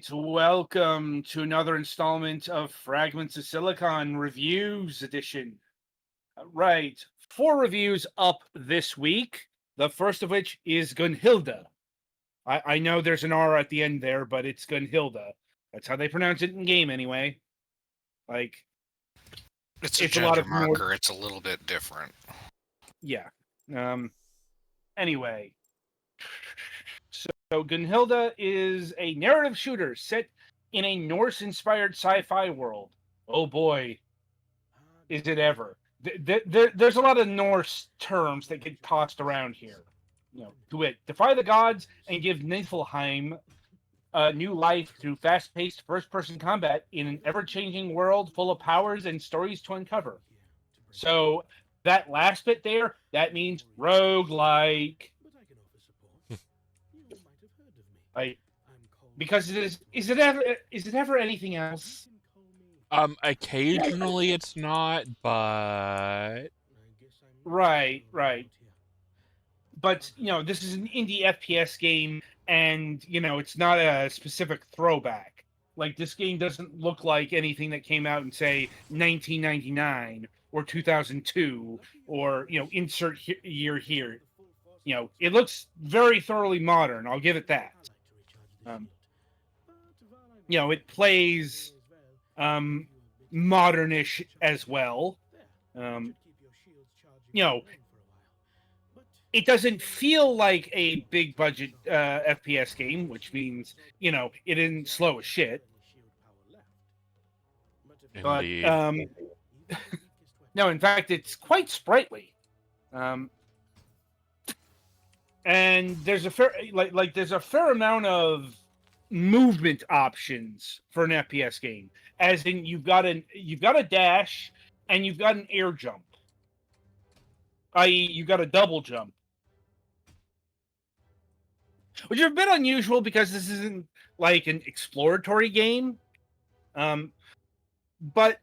right, welcome to another installment of Fragments of Silicon Reviews Edition. Right, 4 reviews up this week, the first of which is Gunnhildr. I know there's an R at the end there, but it's Gunnhildr. That's how they pronounce it in game anyway. Like, It's a a lot gender of marker. It's a little bit different. Yeah. Anyway. So Gunnhildr is a narrative shooter set in a Norse-inspired sci-fi world. Oh boy, is it ever. There's a lot of Norse terms that get tossed around here. To it, defy the gods and give Niflheim a new life through fast-paced first-person combat in an ever-changing world full of powers and stories to uncover. So that last bit there, that means roguelike. Because is it ever anything else? Occasionally it's not, but Right. But this is an indie FPS game, and it's not a specific throwback. Like, this game doesn't look like anything that came out in, say, 1999 or 2002 or insert year here. It looks very thoroughly modern. I'll give it that. It plays modernish as well. It doesn't feel like a big budget FPS game, which means it isn't slow as shit. indeed. But no, in fact, it's quite sprightly. And there's a fair amount of movement options for an FPS game. As in, you've got a dash and you've got an air jump. I.e., you've got a double jump. Which is a bit unusual because this isn't like an exploratory game. But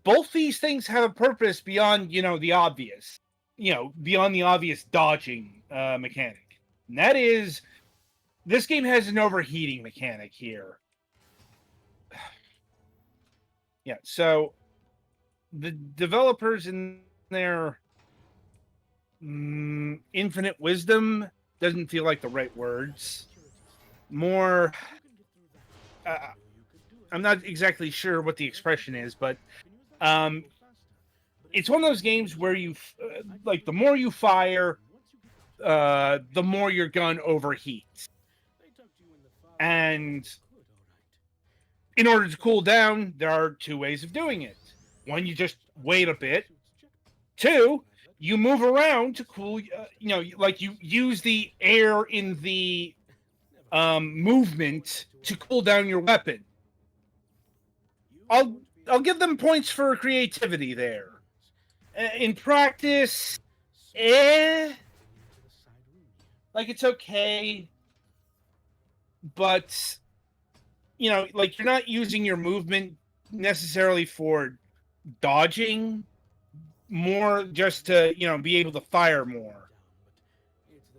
both these things have a purpose beyond, the obvious. Beyond the obvious dodging mechanic. And that is, this game has an overheating mechanic here. Yeah, so the developers in their infinite wisdom doesn't feel like the right words. More, I'm not exactly sure what the expression is, but it's one of those games where you, the more you fire, the more your gun overheats. And in order to cool down, there are 2 ways of doing it. One, you just wait a bit. 2, you move around to cool, you use the air in the movement to cool down your weapon. I'll give them points for creativity there. In practice, it's okay, but you're not using your movement necessarily for dodging, more just to be able to fire more.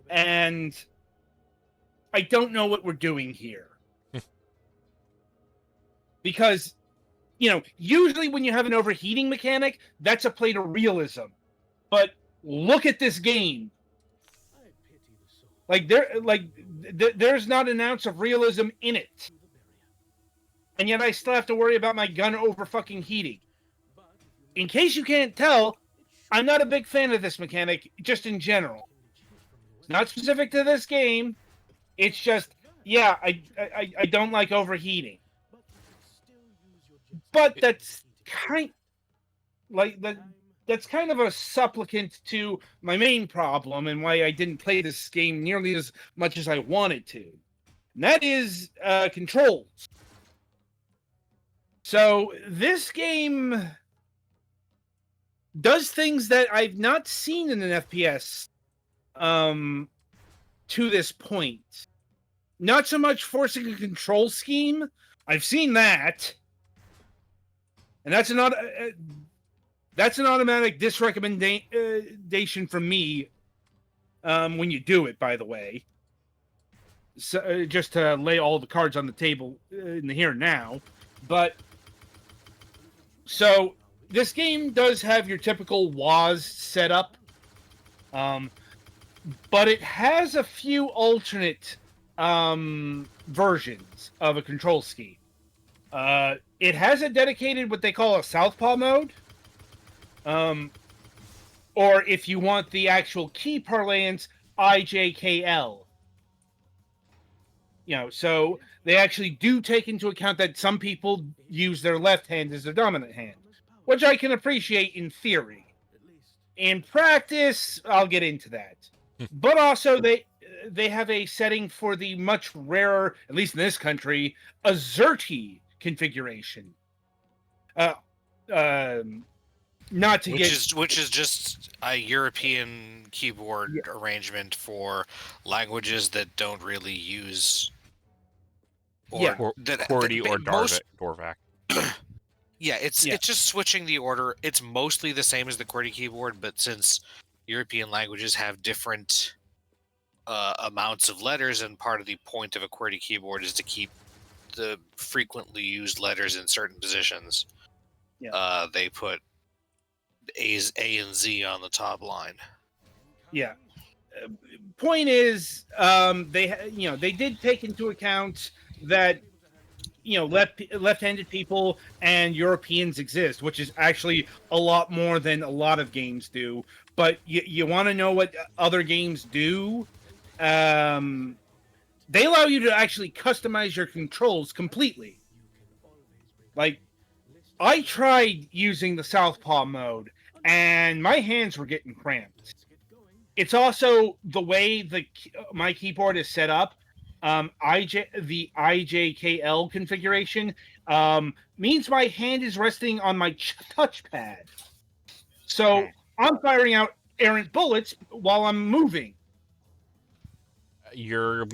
And I don't know what we're doing here. Because usually when you have an overheating mechanic, that's a play to realism. But look at this game. There's not an ounce of realism in it. And yet I still have to worry about my gun over fucking heating. In case you can't tell, I'm not a big fan of this mechanic, just in general. It's not specific to this game. It's just, I don't like overheating. But that's kind of a supplicant to my main problem and why I didn't play this game nearly as much as I wanted to. And that is controls. So this game does things that I've not seen in an FPS to this point. Not so much forcing a control scheme. I've seen that. And that's an automatic disrecommendation from me when you do it, by the way. just to lay all the cards on the table in the here and now. But so this game does have your typical WAS setup, but it has a few alternate versions of a control scheme. It has a dedicated what they call a Southpaw mode, or if you want the actual key parlance, IJKL. So they actually do take into account that some people use their left hand as their dominant hand, which I can appreciate in theory. In practice, I'll get into that. But also, they have a setting for the much rarer, at least in this country, AZERTY configuration. Not to which is just a European keyboard arrangement for languages that don't really use QWERTY or Dorvac. Yeah, it's just switching the order. It's mostly the same as the QWERTY keyboard, but since European languages have different amounts of letters, and part of the point of a QWERTY keyboard is to keep the frequently used letters in certain positions, they put A and Z on the top line. Yeah. Point is, they did take into account that left-handed people and Europeans exist, which is actually a lot more than a lot of games do. But you want to know what other games do? They allow you to actually customize your controls completely. Like, I tried using the Southpaw mode, and my hands were getting cramped. It's also the way my keyboard is set up. The IJKL configuration means my hand is resting on my touchpad. So I'm firing out errant bullets while I'm moving. Your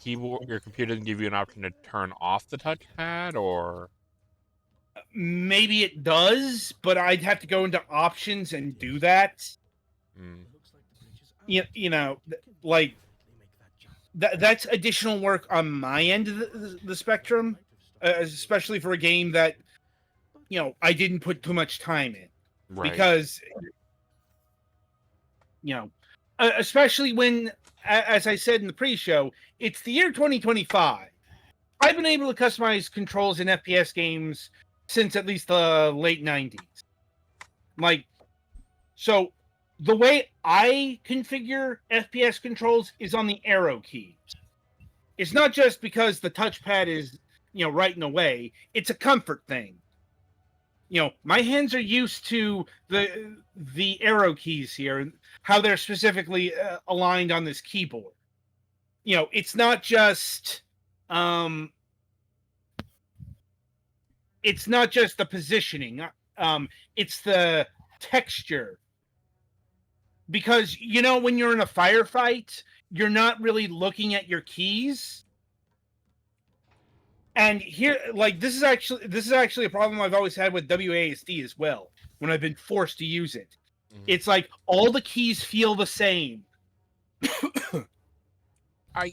keyboard, your computer didn't give you an option to turn off the touchpad, or maybe it does, but I'd have to go into options and do that. Like that's additional work on my end of the spectrum, especially for a game that I didn't put too much time in, right? Because especially when, as I said in the pre-show, it's the year 2025. I've been able to customize controls in FPS games since at least the late 90s. So the way I configure FPS controls is on the arrow keys. It's not just because the touchpad is, right in the way. It's a comfort thing. My hands are used to the arrow keys here, how they're specifically aligned on this keyboard. It's not just the positioning. It's the texture. Because when you're in a firefight, you're not really looking at your keys. And here, this is actually a problem I've always had with WASD as well, when I've been forced to use it. Mm-hmm. It's like all the keys feel the same. I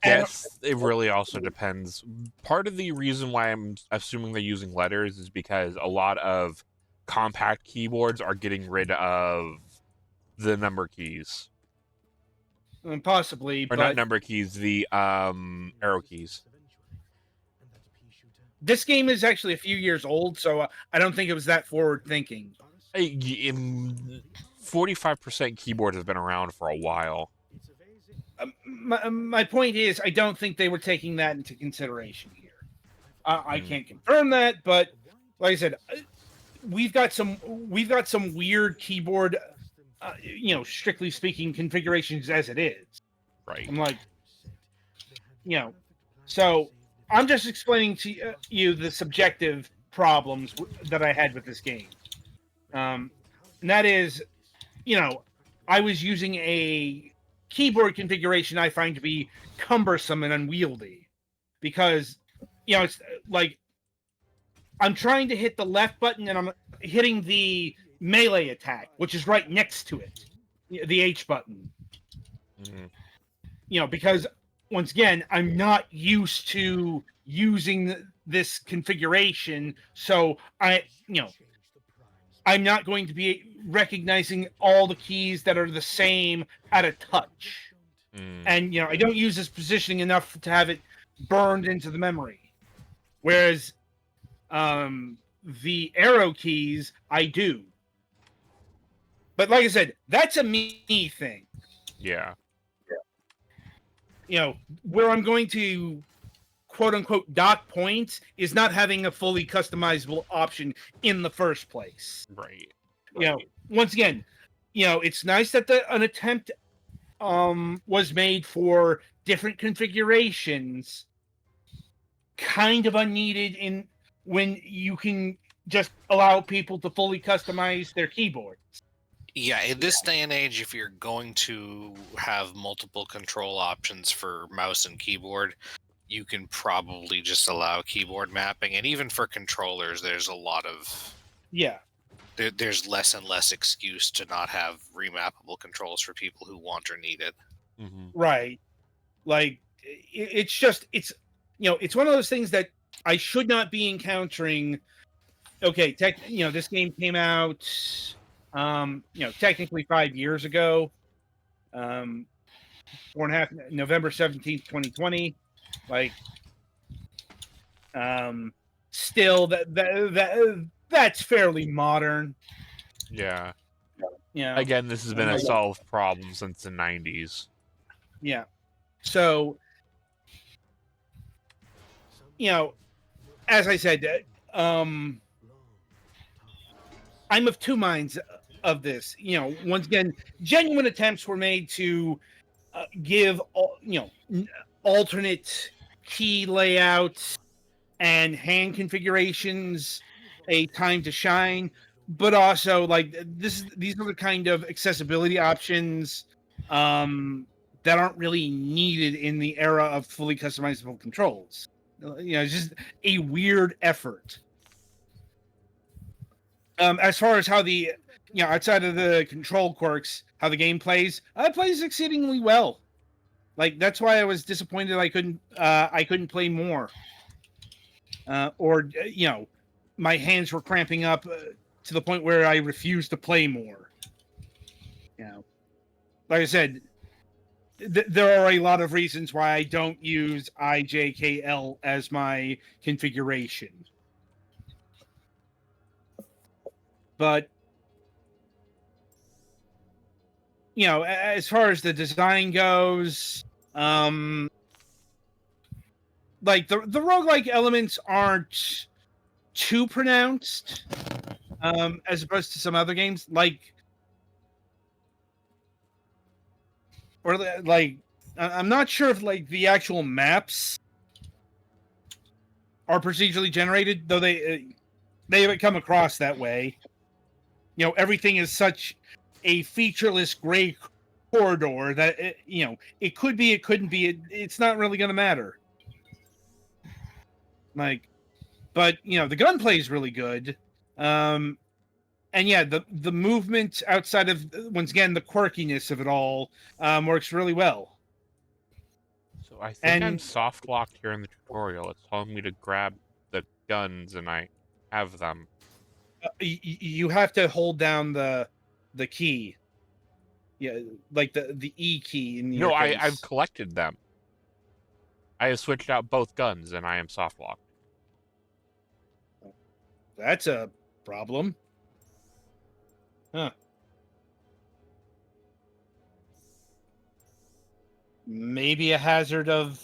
guess it really also depends. Part of the reason why I'm assuming they're using letters is because a lot of compact keyboards are getting rid of the number keys. Possibly, or not number keys, the arrow keys. This game is actually a few years old, so I don't think it was that forward-thinking. 45% keyboards have been around for a while. My point is, I don't think they were taking that into consideration here. I can't confirm that, but like I said, we've got some weird keyboard, strictly speaking, configurations as it is. Right. I'm like, so I'm just explaining to you the subjective problems that I had with this game. And that is, I was using a keyboard configuration I find to be cumbersome and unwieldy. Because, it's like I'm trying to hit the left button and I'm hitting the melee attack, which is right next to it, the H button. Mm-hmm. Because once again, I'm not used to using this configuration, so I'm not going to be recognizing all the keys that are the same at a touch. And I don't use this positioning enough to have it burned into the memory. Whereas the arrow keys, I do. But like I said, that's a me thing. Yeah. Where I'm going to quote unquote dock points is not having a fully customizable option in the first place. Right. Once again, it's nice that an attempt was made for different configurations. Kind of unneeded when you can just allow people to fully customize their keyboard. Yeah, in this day and age, if you're going to have multiple control options for mouse and keyboard, you can probably just allow keyboard mapping. And even for controllers, there's a lot of... Yeah. There's less and less excuse to not have remappable controls for people who want or need it. Mm-hmm. Right. Like, it's one of those things that I should not be encountering. Okay, this game came out, technically 5 years ago. 4.5, November 17th, 2020. Like, still that's fairly modern. Yeah. Yeah. Again, this has been a solved problem since the 90s. Yeah. So, as I said, I'm of two minds of this. Once again, genuine attempts were made to give alternate key layouts and hand configurations a time to shine, but also like these are the kind of accessibility options that aren't really needed in the era of fully customizable controls. It's just a weird effort. As far as how the outside of the control quirks, how the game plays, it plays exceedingly well. Like, that's why I was disappointed I couldn't play more. Or my hands were cramping up to the point where I refused to play more. Like I said, there are a lot of reasons why I don't use IJKL as my configuration. But as far as the design goes, like the roguelike elements aren't too pronounced, as opposed to some other games, I'm not sure if like the actual maps are procedurally generated, though they haven't come across that way. Everything is such a featureless gray corridor that it could be, it couldn't be. It's not really going to matter. But the gunplay is really good, and yeah, the movement outside of once again the quirkiness of it all works really well. So I think I'm soft locked here in the tutorial. It's telling me to grab the guns, and I have them. You have to hold down the key. Yeah, like the E key in your case. I've collected them. I have switched out both guns, and I am soft locked. That's a problem. Huh. Maybe a hazard of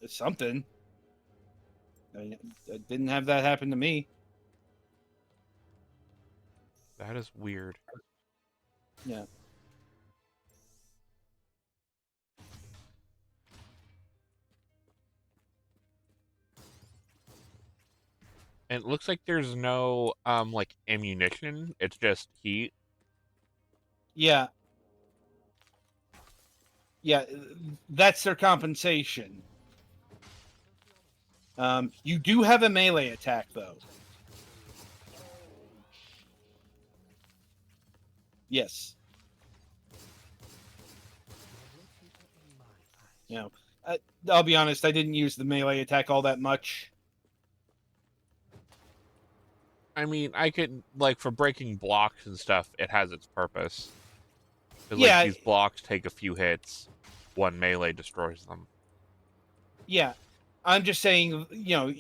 something. I didn't have that happen to me. That is weird. Yeah. And it looks like there's no like ammunition. It's just heat. Yeah. Yeah, that's their compensation. You do have a melee attack, though. Yes. You know, I'll be honest, I didn't use the melee attack all that much. I mean, I could, like, for breaking blocks and stuff, it has its purpose. Because, Yeah. like, these blocks take a few hits, one melee destroys them. Yeah. I'm just saying, you know,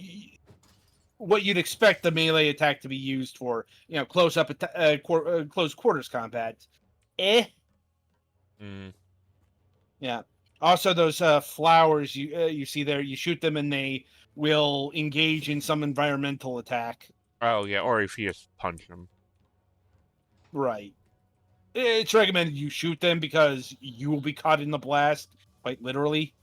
what you'd expect the melee attack to be used for, you know, close quarters combat. Yeah. Also, those flowers you see there, you shoot them and they will engage in some environmental attack. Oh, yeah, or if you just punch them. Right. It's recommended you shoot them because you will be caught in the blast, quite literally.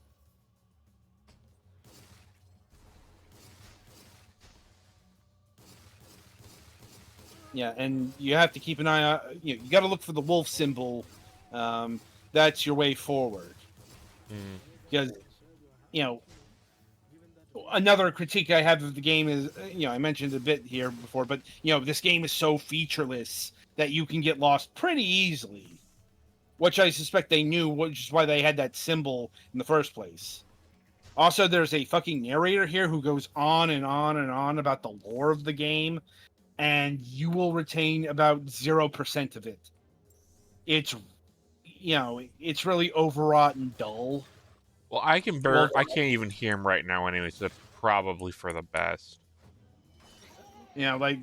Yeah, and you have to keep an eye on. You got to look for the wolf symbol. That's your way forward. Because, you know, another critique I have of the game is, you know, I mentioned a bit here before, but, you know, this game is so featureless that you can get lost pretty easily, which I suspect they knew, which is why they had that symbol in the first place. Also, there's a fucking narrator here who goes on and on and on about the lore of the game, and you will retain about 0% of it. It's, you know, it's really overwrought and dull. Well, I can't even hear him right now anyway, so that's probably for the best. You know, like,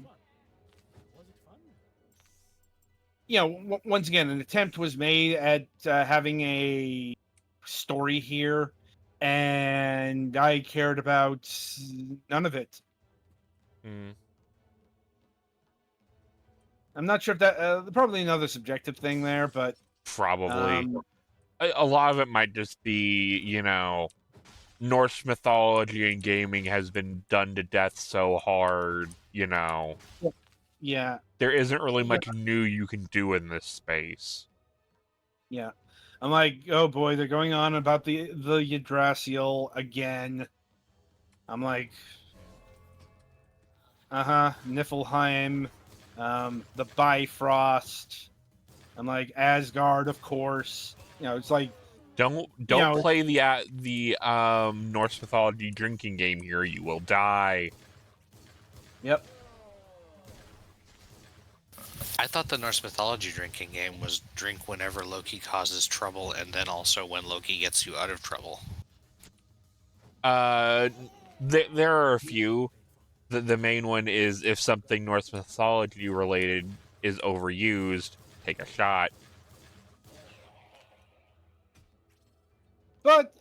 you know, once again, an attempt was made at having a story here, and I cared about none of it. I'm not sure if that probably another subjective thing there, but probably a lot of it might just be, you know, Norse mythology and gaming has been done to death so hard, you know. Yeah. There isn't really much new you can do in this space. Yeah. I'm like, oh boy, they're going on about the Yggdrasil again. I'm like, Niflheim, the Bifrost. I'm like, Asgard, of course. You know, it's like, don't play the Norse mythology drinking game here. You will die. Yep. I thought the Norse mythology drinking game was drink whenever Loki causes trouble, and then also when Loki gets you out of trouble. There are a few. The main one is if something Norse mythology related is overused, take a shot. But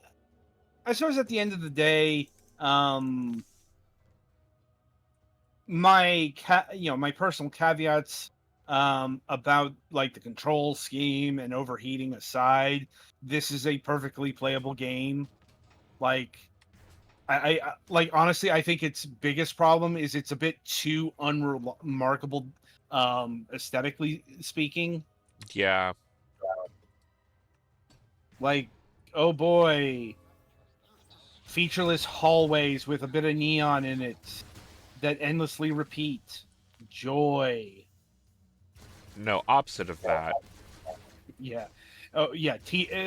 I suppose at the end of the day, my personal caveats about like the control scheme and overheating aside, this is a perfectly playable game. Like, I like, honestly, I think its biggest problem is it's a bit too unremarkable, aesthetically speaking. Yeah. Like, oh boy, featureless hallways with a bit of neon in it that endlessly repeat. Joy. No, opposite of that. Yeah. Oh yeah.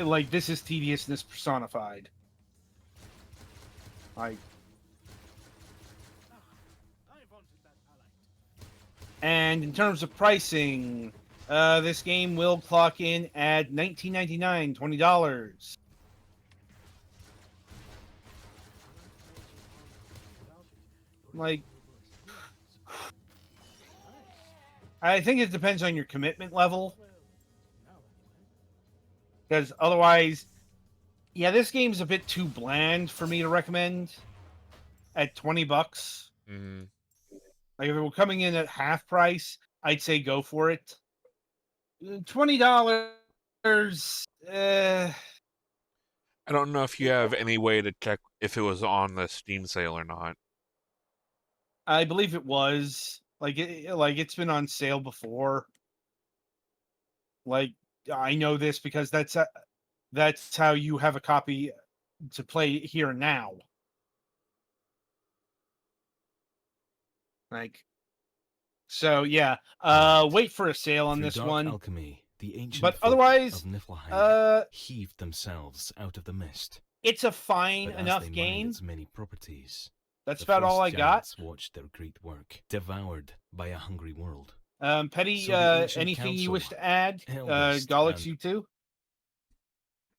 Like, this is tediousness personified. Like, and in terms of pricing, this game will clock in at $19.99, $20. Like, I think it depends on your commitment level, because otherwise, yeah, this game's a bit too bland for me to recommend at $20. Mm-hmm. Like, if it were coming in at half price, I'd say go for it. $20. I don't know if you have any way to check if it was on the Steam sale or not. I believe it was. Like, it's been on sale before. Like, I know this because that's how you have a copy to play here and now. Like, so yeah, wait for a sale on this one. Alchemy, the ancient but otherwise, of Niflheim heaved themselves out of the mist. It's a fine But enough as they mined game. its many properties, That's the about all I frost got. giants watched their great work devoured by a hungry world. Petty, So the ancient anything you wish council, to add? eldest, Gallix, and- you too?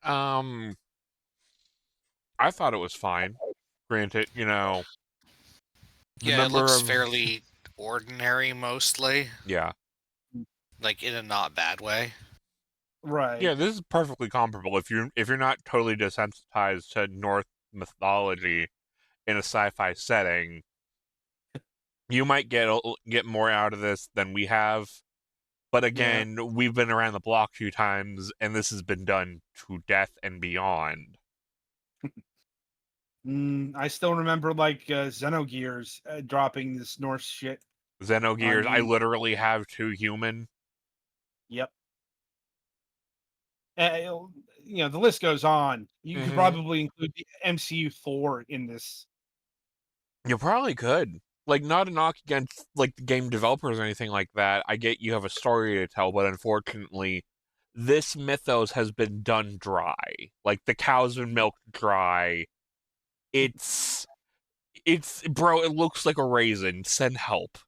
I thought it was fine. Granted, the Yeah, it number looks of fairly ordinary mostly, yeah. like in a not bad way. Right. Yeah, this is perfectly comparable. If you're not totally desensitized to Norse mythology in a sci-fi setting, you might get more out of this than we have. But again, we've been around the block 2 times, and this has been done to death and beyond. I still remember like Xenogears dropping this Norse shit. Xenogears, I you. literally have 2 human. Yep. The list goes on. You could Mhm. probably include the MCU Thor in this. You probably could. Like, not a knock against like the game developers or anything like that. I get you have a story to tell, but unfortunately, this mythos has been done dry. Like the cow's been milked dry. It's bro, it looks like a raisin. Send help.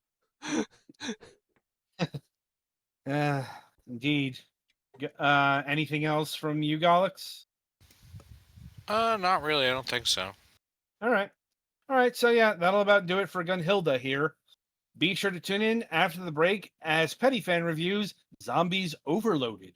Indeed. Anything else from you, Gallix? Not really. I don't think so. All right. So yeah, that'll about do it for Gunnhildr here. Be sure to tune in after the break as Petty Fan reviews Zombies Overloaded.